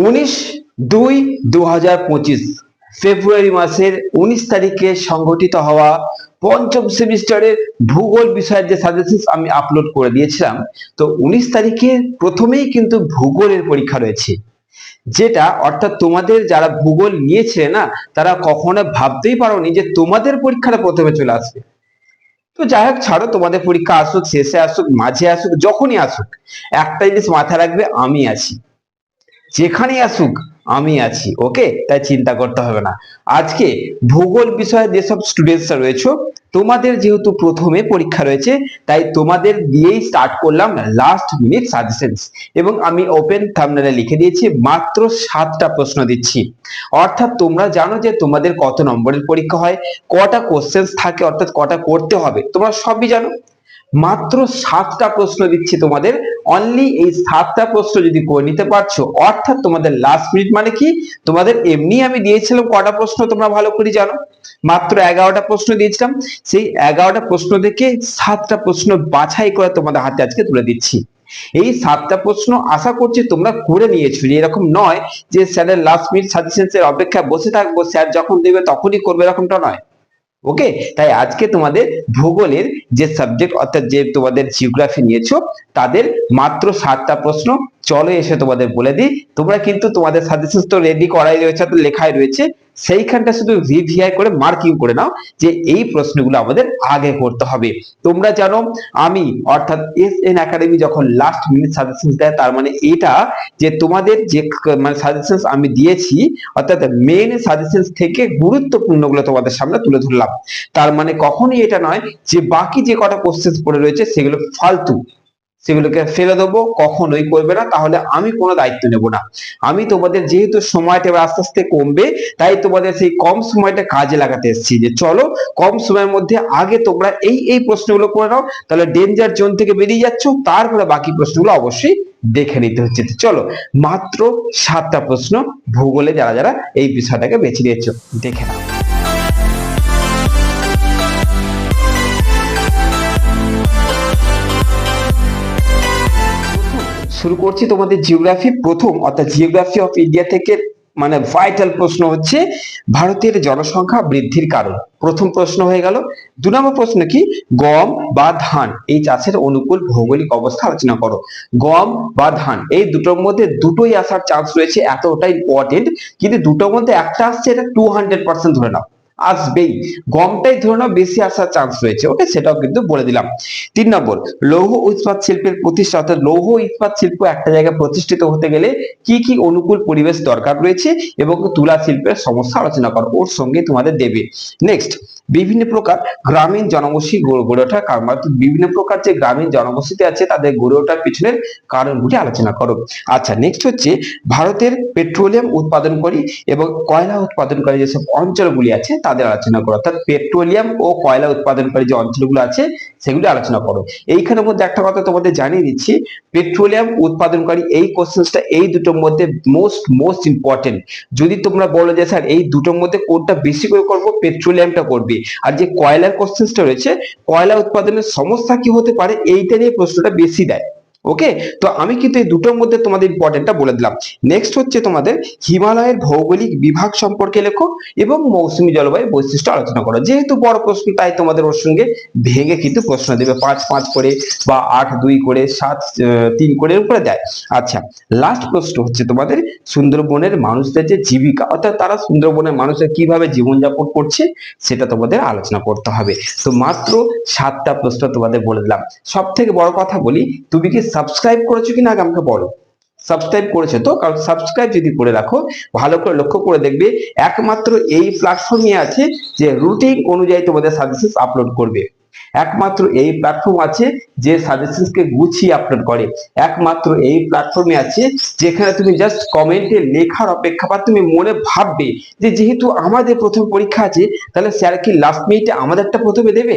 19/2/2025 ফেব্রুয়ারি মাসের 19 তারিখে সংগঠিত হওয়া পঞ্চম সেমিস্টারের ভূগোল বিষয়ের যে সাজেশন আমি আপলোড করে দিয়েছিলাম, তো 19 তারিখে প্রথমেই কিন্তু ভূগোলের পরীক্ষা রয়েছে, যেটা অর্থাৎ তোমাদের যারা ভূগোল নিয়েছিলে না, তারা কখনো ভাবতেই পারোনি যে তোমাদের পরীক্ষাটা প্রথমে চলে আসবে। তো যাই হোক, ছাড়ো, তোমাদের পরীক্ষা আসুক, শেষে আসুক, মাঝে আসুক, যখনই আসুক, একটা জিনিস মাথায় রাখবে, আমি আছি। যেখানেই আসুক আমি আছি, ওকে? তাই চিন্তা করতে হবে না। আজকে ভূগোল বিষয়ে যেসব স্টুডেন্টসরা রয়েছে, তোমাদের যেহেতু প্রথমে পরীক্ষা রয়েছে, তাই তোমাদের দিয়েই স্টার্ট করলাম লাস্ট মিনিট সাজেশনস। এবং আমি ওপেন থাম্বনেলে লিখে দিয়েছি মাত্র 7টা প্রশ্ন দিচ্ছি। অর্থাৎ তোমরা জানো যে তোমাদের কত নম্বরের পরীক্ষা হয়, কটা কোশ্চেন্স থাকে, অর্থাৎ কটা করতে হবে, তোমরা সবই জানো। মাত্র 7টা প্রশ্ন দিচ্ছি তোমাদের। অনলি এই 7টা প্রশ্ন যদি করে নিতে পারছো, অর্থাৎ তোমাদের লাস্ট মিনিট মানে কি, তোমাদের এমনি আমি দিয়েছিলাম কটা প্রশ্ন তোমরা ভালো করে জানো, মাত্র 11টা প্রশ্ন দিয়েছিলাম। সেই 11টা প্রশ্ন থেকে 7টা প্রশ্ন বাছাই করে তোমাদের হাতে আজকে তুলে দিচ্ছি। এই 7টা প্রশ্ন আশা করছি তোমরা করে নিয়েছো, এরকম নয় যে স্যারের লাস্ট মিনিট সাজেশনের অপেক্ষায় বসে থাকবো, স্যার যখন দেবে তখনই করবে, এরকমটা নয়, ওকে? তাই আজকে তোমাদের ভূগোলের যে সাবজেক্ট, অর্থাৎ যে তোমাদের জিওগ্রাফি নিয়েছো, তাদের মাত্র 7টা প্রশ্ন। চলো এসে তোমাদের বলে দিই। তোমরা কিন্তু তোমাদের সাজেশন তো রেডি করাই রয়েছে, তো লেখাই রয়েছে, সেইখানটা শুধু রিভিআই করে মার্কিং করে নাও যে এই প্রশ্নগুলো আমাদের আগে করতে হবে। তোমরা জানো আমি অর্থাৎ এসএন একাডেমি যখন লাস্ট মিনিট সাজেশন দেয়, তার মানে এটা যে তোমাদের যে মানে সাজেশন আমি দিয়েছি, অর্থাৎ মেইন সাজেশন থেকে গুরুত্বপূর্ণগুলো তোমাদের সামনে তুলে ধরলাম। তার মানে কখনোই এটা নয় যে বাকি যে কটা কোশ্চেন পড়ে রয়েছে সেগুলো ফালতু, সেগুলোকে ফেলে দেবো, কখনোই করবে না, তাহলে আমি কোনো দায়িত্ব নেব না। আমি তোমাদের যেহেতু সময়টা এবার আস্তে আস্তে কমবে, তাই তোমাদের সেই কম সময়টা কাজে লাগাতে এসেছি যে চলো কম সময়ের মধ্যে আগে তোমরা এই এই প্রশ্নগুলো করে নাও, তাহলে ডেঞ্জার জোন থেকে বেরিয়ে যাচ্ছ, তারপরে বাকি প্রশ্নগুলো অবশ্যই দেখে নিতে হচ্ছে। চলো মাত্র 7টা প্রশ্ন ভূগোলে যারা যারা এই বিষয়টাকে বেছে নিয়েছো দেখে নাও। শুরু করছি তোমাদের জিওগ্রাফি প্রথম, অর্থাৎ জিওগ্রাফি অফ ইন্ডিয়া থেকে মানে ভাইটাল প্রশ্ন হচ্ছে ভারতের জনসংখ্যা বৃদ্ধির কারণ। প্রথম প্রশ্ন হয়ে গেল। 2 নম্বর প্রশ্ন কি, গম বা ধান এই চাষের অনুকূল ভৌগোলিক অবস্থা আলোচনা করো। গম বা ধান এই দুটোর মধ্যে দুটোই আসার চান্স রয়েছে, এতটা ইম্পর্টেন্ট, কিন্তু দুটোর মধ্যে একটা আসছে, এটা 200% ধরে নাও আসবেই। গমটাই ধরে নাও বেশি আসার চান্স রয়েছে, ওকে? সেটাও কিন্তু বলে দিলাম। 3 নম্বর, লৌহ ইস্পাত শিল্পের প্রতিষ্ঠা, অর্থাৎ লৌহ ইস্পাত শিল্প একটা জায়গায় প্রতিষ্ঠিত হতে গেলে কি কি অনুকূল পরিবেশ দরকার রয়েছে, এবং তুলা শিল্পের সমস্যা আলোচনা করো, ওর সঙ্গে তোমাদের দেবে। নেক্সট, বিভিন্ন প্রকার গ্রামীণ জনবসতি গড়ে ওঠার কারণ, বিভিন্ন প্রকার যে গ্রামীণ জনবসতি আছে তাদের গড়ে ওঠার পিছনের কারণগুলি আলোচনা করো। আচ্ছা, নেক্সট হচ্ছে ভারতের পেট্রোলিয়াম উৎপাদনকারী এবং কয়লা উৎপাদনকারী যেসব অঞ্চলগুলি আছে তাদের আলোচনা করো, অর্থাৎ পেট্রোলিয়াম ও কয়লা উৎপাদনকারী যে অঞ্চলগুলো আছে সেগুলি আলোচনা করো। এইখানের মধ্যে একটা কথা তোমাদের জানিয়ে দিচ্ছি, পেট্রোলিয়াম উৎপাদনকারী এই কোশ্চেনটা এই দুটোর মধ্যে মোস্ট ইম্পর্টেন্ট। যদি তোমরা বলো যে স্যার এই দুটোর মধ্যে কোনটা বেশি করে করবো, পেট্রোলিয়ামটা করবে। আর যে কয়লার কোশ্চেনটা রয়েছে, কয়লা উৎপাদনের সমস্যা কি হতে পারে, এইটা নিয়ে প্রশ্নটা বেশি দেয়, ওকে? তো আমি কিন্তু এই দুটোর মধ্যে তোমাদের ইম্পর্টেন্টটা বলে দিলাম। নেক্সট হচ্ছে তোমাদের হিমালয়ের ভৌগোলিক বিভাগ সম্পর্কে লেখো এবং মৌসুমী জলবায়ু বৈশিষ্ট্য আলোচনা করো। যেহেতু বড় প্রশ্ন, তাই তোমাদের ওর সঙ্গে ভেঙে কিন্তু প্রশ্ন দেবে, 5-5 করে বা 8-2 করে, 7-3 করে উপরে দেয়। আচ্ছা, লাস্ট প্রশ্ন হচ্ছে তোমাদের সুন্দরবনের মানুষদের যে জীবিকা, অর্থাৎ তারা সুন্দরবনের মানুষরা কিভাবে জীবনযাপন করছে সেটা তোমাদের আলোচনা করতে হবে। তো মাত্র 7টা প্রশ্ন তোমাদের বলে দিলাম। সব থেকে বড় কথা বলি, তুমি কি সাবস্ক্রাইব করেছো কিনা আগে আমাকে বলো। সাবস্ক্রাইব করেছো তো? কারণ সাবস্ক্রাইব যদি করে রাখো, ভালো করে লক্ষ্য করে দেখবে, একমাত্র এই প্ল্যাটফর্মে আছে যে রুটিন অনুযায়ী তোমাদের সাজেশন আপলোড করবে। একমাত্র এই প্ল্যাটফর্ম আছে যে সাজেশনকে গুছিয়ে আপলোড করে। একমাত্র এই প্ল্যাটফর্মে আছে যেখানে তুমি জাস্ট কমেন্টে লেখার অপেক্ষা, বা তুমি মনে ভাববে যে যেহেতু আমাদের প্রথম পরীক্ষা আছে, তাহলে স্যার কি লাস্ট মিনিটে আমাদেরটা প্রথমে দেবে।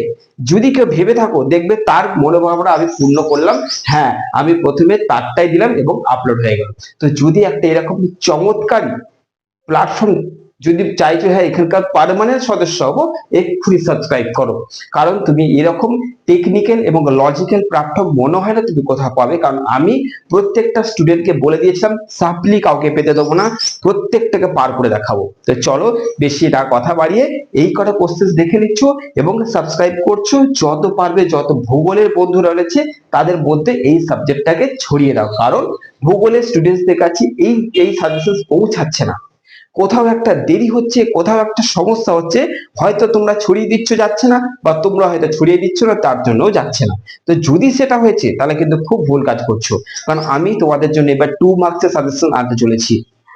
যদি কেউ ভেবে থাকো, দেখবে তার মনোভাবনা আমি পূর্ণ করলাম, হ্যাঁ আমি প্রথমে তারটাই দিলাম এবং আপলোড হয়ে গেল। তো যদি একটা এরকম চমৎকার প্ল্যাটফর্ম যদি চাইছো হ্যাঁ এখানকার পার্মানেন্ট সদস্য হবো, এক্ষুনি সাবস্ক্রাইব করো। কারণ তুমি এরকম টেকনিক্যাল এবং লজিক্যাল প্ল্যাটফর্ম মনে হয় না তুমি কোথাও পাবে। কারণ আমি প্রত্যেকটা স্টুডেন্টকে বলে দিয়েছিলাম সাপ্লি কাউকে পেতে দেবো না, প্রত্যেকটাকে পার করে দেখাবো। তো চলো বেশি না কথা বাড়িয়ে এই কটা কোশ্চেন দেখে নিচ্ছ এবং সাবস্ক্রাইব করছো, যত পারবে যত ভূগোলের বন্ধুরা রয়েছে তাদের মধ্যে এই সাবজেক্টটাকে ছড়িয়ে দাও। কারণ ভূগোলের স্টুডেন্টসদের কাছে এই সাজেশন পৌঁছাচ্ছে না, কোথাও একটা দেরি হচ্ছে, কোথাও একটা সমস্যা হচ্ছে, হয়তো তোমরা ছড়িয়ে দিচ্ছ যাচ্ছে না, বা তোমরা হয়তো ছড়িয়ে দিচ্ছ না তার জন্যও যাচ্ছে না। তো যদি সেটা হয়েছে তাহলে কিন্তু খুব ভুল কাজ করছো। কারণ আমি তোমাদের জন্য এবার 2 মার্কসের সাজেশন আনতে চলেছি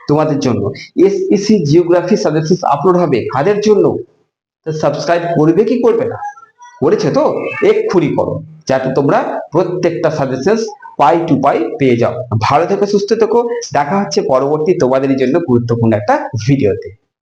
তোমাদের জন্য। এসইসি জিওগ্রাফি সাজেশন আপলোড হবে কাদের জন্য? তো সাবস্ক্রাইব করবে কি করবে না? করেছে তো এক্ষুনি করো, যাতে তোমরা প্রত্যেকটা সাজেশন পাই টু পাই পেয়ে যাও। ভালো থেকো, সুস্থ থেকো, দেখা হচ্ছে পরবর্তী তোমাদের জন্য গুরুত্বপূর্ণ একটা ভিডিওতে।